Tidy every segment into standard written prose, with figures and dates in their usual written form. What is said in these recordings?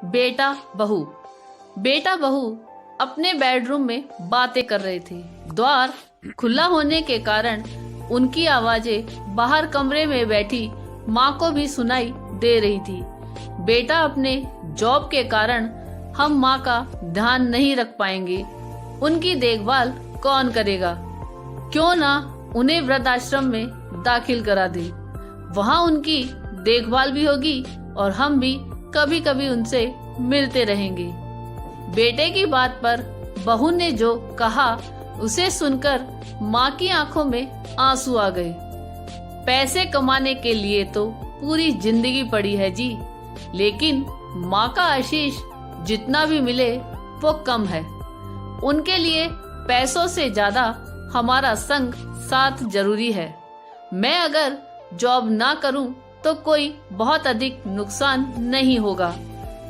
बेटा बहू अपने बेडरूम में बातें कर रहे थे। द्वार खुला होने के कारण उनकी आवाजें बाहर कमरे में बैठी माँ को भी सुनाई दे रही थी। बेटा, अपने जॉब के कारण हम माँ का ध्यान नहीं रख पाएंगे, उनकी देखभाल कौन करेगा? क्यों ना उन्हें वृद्धाश्रम में दाखिल करा दे, वहाँ उनकी देखभाल भी होगी और हम भी कभी कभी उनसे मिलते रहेंगे। बेटे की बात पर बहू ने जो कहा उसे सुनकर माँ की आंखों में आंसू आ गए। पैसे कमाने के लिए तो पूरी जिंदगी पड़ी है जी, लेकिन माँ का आशीष जितना भी मिले वो कम है। उनके लिए पैसों से ज्यादा हमारा संग साथ जरूरी है। मैं अगर जॉब ना करूं तो कोई बहुत अधिक नुकसान नहीं होगा।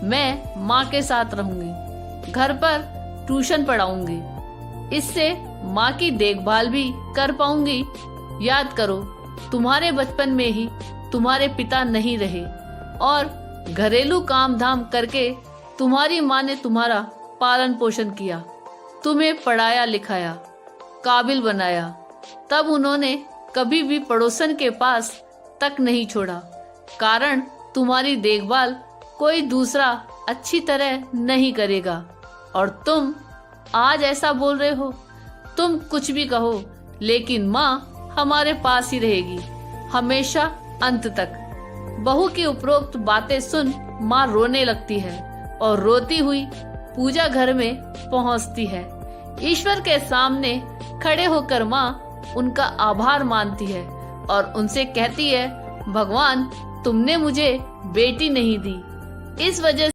मैं माँ के साथ रहूंगी, घर पर ट्यूशन पढ़ाऊंगी, इससे माँ की देखभाल भी कर पाऊंगी। याद करो, तुम्हारे बचपन में ही तुम्हारे पिता नहीं रहे और घरेलू काम धाम करके तुम्हारी माँ ने तुम्हारा पालन पोषण किया, तुम्हें पढ़ाया लिखाया, काबिल बनाया। तब उन्होंने कभी भी पड़ोसन के पास तक नहीं छोड़ा, कारण तुम्हारी देखभाल कोई दूसरा अच्छी तरह नहीं करेगा। और तुम आज ऐसा बोल रहे हो, तुम कुछ भी कहो, लेकिन माँ हमारे पास ही रहेगी हमेशा, अंत तक। बहू की उपरोक्त बातें सुन माँ रोने लगती है और रोती हुई पूजा घर में पहुँचती है। ईश्वर के सामने खड़े होकर माँ उनका आभार मानती है और उनसे कहती है, भगवान, तुमने मुझे बेटी नहीं दी, इस वजह